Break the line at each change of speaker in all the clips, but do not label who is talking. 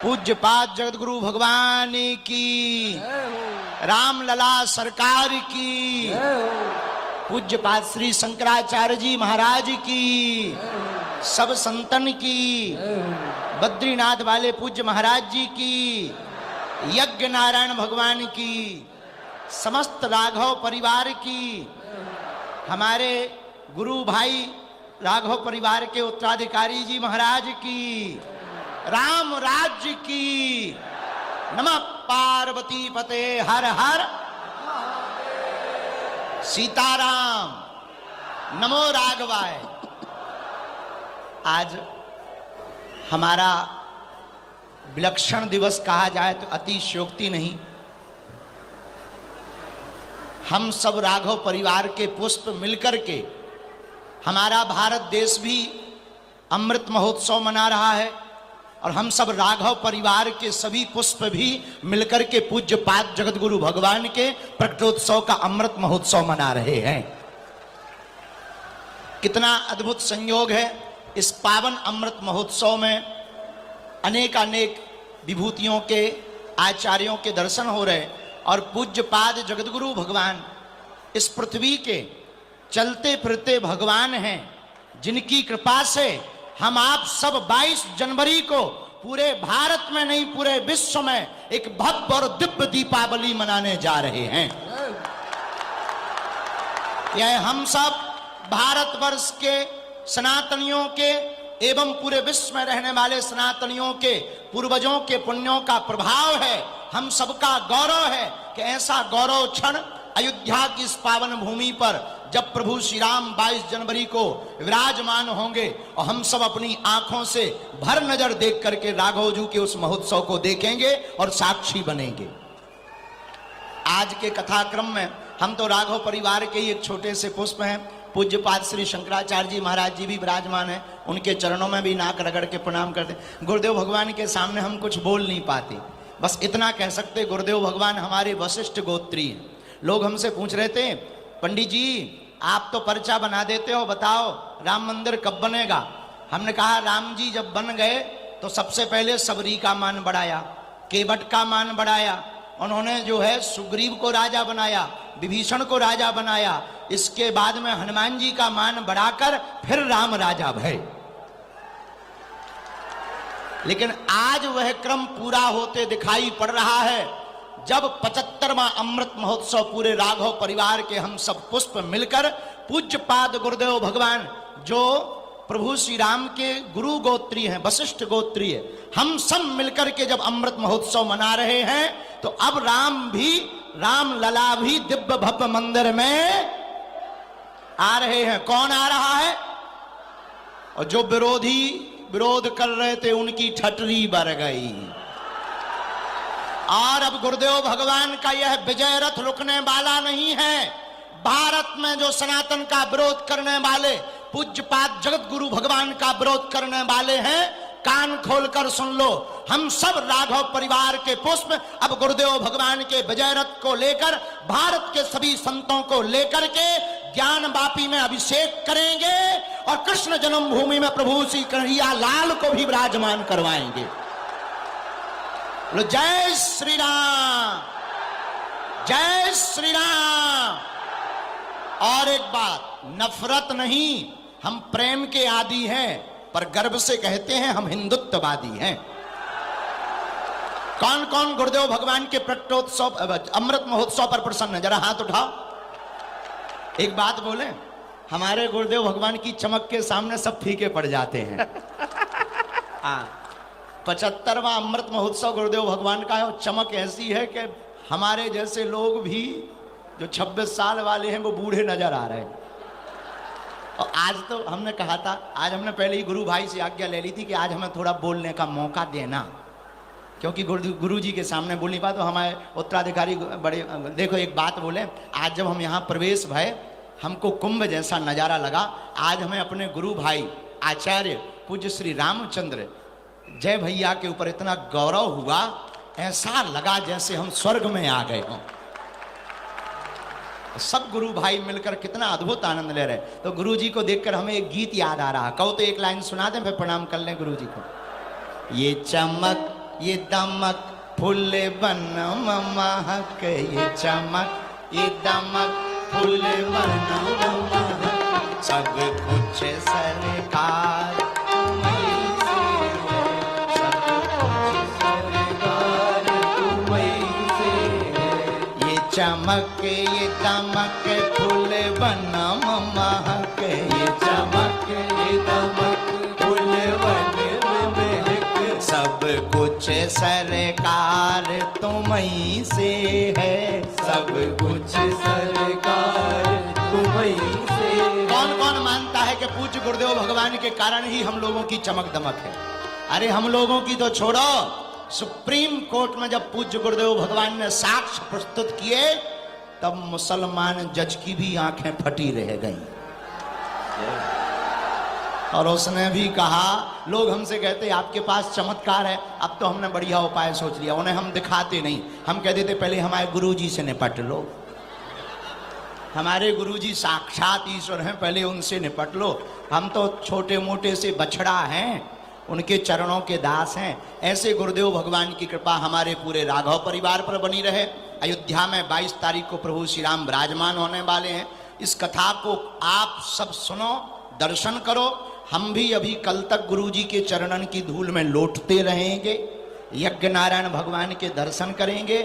पूज्यपाद जगतगुरु भगवान की, राम लला सरकार की, पूज्यपाद श्री शंकराचार्य जी महाराज की, सब संतन की, बद्रीनाथ वाले पूज्य महाराज जी की, यज्ञ नारायण भगवान की, समस्त राघव परिवार की, हमारे गुरु भाई राघव परिवार के उत्तराधिकारी जी महाराज की, राम राज्य की। नमः पार्वती पते हर हर सीताराम, नमो राघवाय। आज हमारा विलक्षण दिवस कहा जाए तो अतिशयोक्ति नहीं। हम सब राघव परिवार के पुष्प मिलकर के, हमारा भारत देश भी अमृत महोत्सव मना रहा है और हम सब राघव परिवार के सभी पुष्प भी मिलकर के पूज्यपाद जगतगुरु भगवान के प्रकटोत्सव का अमृत महोत्सव मना रहे हैं। कितना अद्भुत संयोग है। इस पावन अमृत महोत्सव में अनेक विभूतियों के आचार्यों के दर्शन हो रहे और पूज्यपाद जगतगुरु भगवान इस पृथ्वी के चलते फिरते भगवान हैं, जिनकी कृपा से हम आप सब 22 जनवरी को पूरे भारत में नहीं पूरे विश्व में एक भव्य और दिव्य दीपावली मनाने जा रहे हैं। यह हम सब भारतवर्ष के सनातनियों के एवं पूरे विश्व में रहने वाले सनातनियों के पूर्वजों के पुण्यों का प्रभाव है। हम सबका गौरव है कि ऐसा गौरव क्षण अयोध्या की इस पावन भूमि पर जब प्रभु श्री राम 22 जनवरी को विराजमान होंगे और हम सब अपनी आंखों से भर नजर देख करके राघव जी के उस महोत्सव को देखेंगे और साक्षी बनेंगे। आज के कथाक्रम में हम तो राघव परिवार के ही एक छोटे से पुष्प हैं। पूज्यपाद श्री शंकराचार्य जी महाराज जी भी विराजमान हैं, उनके चरणों में भी नाक रगड़ के प्रणाम करते। गुरुदेव भगवान के सामने हम कुछ बोल नहीं पाते, बस इतना कह सकते गुरुदेव भगवान हमारे वशिष्ठ गोत्री हैं। लोग हमसे पूछ रहे थे, पंडित जी आप तो पर्चा बना देते हो, बताओ राम मंदिर कब बनेगा। हमने कहा राम जी जब बन गए तो सबसे पहले सबरी का मान बढ़ाया, केवट का मान बढ़ाया, उन्होंने जो है सुग्रीव को राजा बनाया, विभीषण को राजा बनाया, इसके बाद में हनुमान जी का मान बढ़ाकर फिर राम राजा भये। लेकिन आज वह क्रम पूरा होते दिखाई पड़ रहा है जब 75वां अमृत महोत्सव पूरे राघव परिवार के हम सब पुष्प मिलकर पूज्यपाद गुरुदेव भगवान जो प्रभु श्री राम के गुरु गोत्री हैं, वशिष्ठ गोत्री है, हम सब मिलकर के जब अमृत महोत्सव मना रहे हैं तो अब राम लला भी दिव्य भव्य मंदिर में आ रहे हैं। कौन आ रहा है? और जो विरोधी विरोध कर रहे थे उनकी ठटरी बर गई। और अब गुरुदेव भगवान का यह विजय रथ रुकने वाला नहीं है। भारत में जो सनातन का विरोध करने वाले, पूज्यपाद जगत गुरु भगवान का विरोध करने वाले हैं, कान खोलकर सुन लो। हम सब राघव परिवार के पुष्प अब गुरुदेव भगवान के विजय रथ को लेकर भारत के सभी संतों को लेकर के ज्ञान वापी में अभिषेक करेंगे और कृष्ण जन्मभूमि में प्रभु श्री कन्हैया लाल को भी विराजमान करवाएंगे। जय श्री राम, जय श्री राम। और एक बात, नफरत नहीं, हम प्रेम के आदी हैं, पर गर्व से कहते हैं हम हिंदुत्ववादी हैं। कौन कौन गुरुदेव भगवान के प्रकटोत्सव अमृत महोत्सव पर प्रसन्न है? जरा हाथ उठाओ। एक बात बोले, हमारे गुरुदेव भगवान की चमक के सामने सब फीके पड़ जाते हैं। 75वां अमृत महोत्सव गुरुदेव भगवान का है और चमक ऐसी है कि हमारे जैसे लोग भी जो 26 साल वाले हैं वो बूढ़े नजर आ रहे हैं। और आज तो हमने कहा था, आज हमने पहले ही गुरु भाई से आज्ञा ले ली थी कि आज हमें थोड़ा बोलने का मौका देना, क्योंकि गुरु जी के सामने बोल नहीं पाए तो हमारे उत्तराधिकारी बड़े। देखो एक बात बोले, आज जब हम यहाँ प्रवेश भय हमको कुंभ जैसा नज़ारा लगा। आज हमें अपने गुरु भाई आचार्य पूज्य श्री रामचंद्र जय भैया के ऊपर इतना गौरव हुआ, ऐसा लगा जैसे हम स्वर्ग में आ गए हों। सब गुरु भाई मिलकर कितना अद्भुत आनंद ले रहे। तो गुरु जी को देखकर हमें एक गीत याद आ रहा। कहो तो एक लाइन सुना दें, फिर प्रणाम कर लें गुरु जी को। ये चमक ये दमक फूल बन महक ये चमक ये दमक फूल बन महक सब कुछ सरकार तुम्हीं से है, सब कुछ सरकार तुम्हीं से है। ये चमक ये दमक फूल बन महक ये चमक ये दमक फूल बन महक सब कुछ सरकार तुम्हीं से है, सब कुछ सरकार तुम्हीं से। कौन कौन मानता है कि पूज्य गुरुदेव भगवान के कारण ही हम लोगों की चमक दमक है? अरे हम लोगों की तो छोड़ो, सुप्रीम कोर्ट में जब पूज्य गुरुदेव भगवान ने साक्ष्य प्रस्तुत किए तब मुसलमान जज की भी आंखें फटी रह गईं। और उसने भी कहा, लोग हमसे कहते आपके पास चमत्कार है, अब तो हमने बढ़िया उपाय सोच लिया। उन्हें हम दिखाते नहीं, हम कहते थे पहले हमारे गुरुजी से निपट लो, हमारे गुरुजी साक्षात ईश्वर हैं, पहले उनसे निपट लो। हम तो छोटे मोटे से बछड़ा हैं, उनके चरणों के दास हैं। ऐसे गुरुदेव भगवान की कृपा हमारे पूरे राघव परिवार पर बनी रहे। अयोध्या में 22 तारीख को प्रभु श्री राम विराजमान होने वाले हैं। इस कथा को आप सब सुनो, दर्शन करो। हम भी अभी कल तक गुरुजी के चरणन की धूल में लौटते रहेंगे, यज्ञ नारायण भगवान के दर्शन करेंगे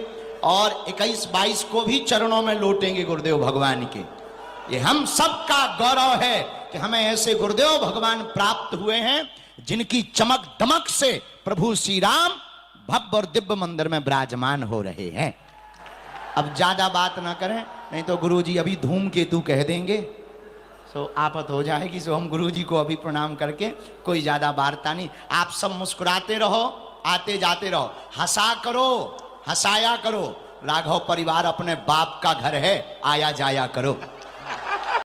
और 21-22 को भी चरणों में लौटेंगे गुरुदेव भगवान के। ये हम सबका गौरव है कि हमें ऐसे गुरुदेव भगवान प्राप्त हुए हैं जिनकी चमक दमक से प्रभु श्री राम भव्य और दिव्य मंदिर में विराजमान हो रहे हैं। अब ज्यादा बात ना करें, नहीं तो गुरुजी अभी धूमकेतु कह देंगे, सो आफत हो जाएगी। सो हम गुरुजी को अभी प्रणाम करके कोई ज्यादा वार्ता नहीं। आप सब मुस्कुराते रहो, आते जाते रहो, हंसा करो, हंसाया करो। राघव परिवार अपने बाप का घर है, आया जाया करो।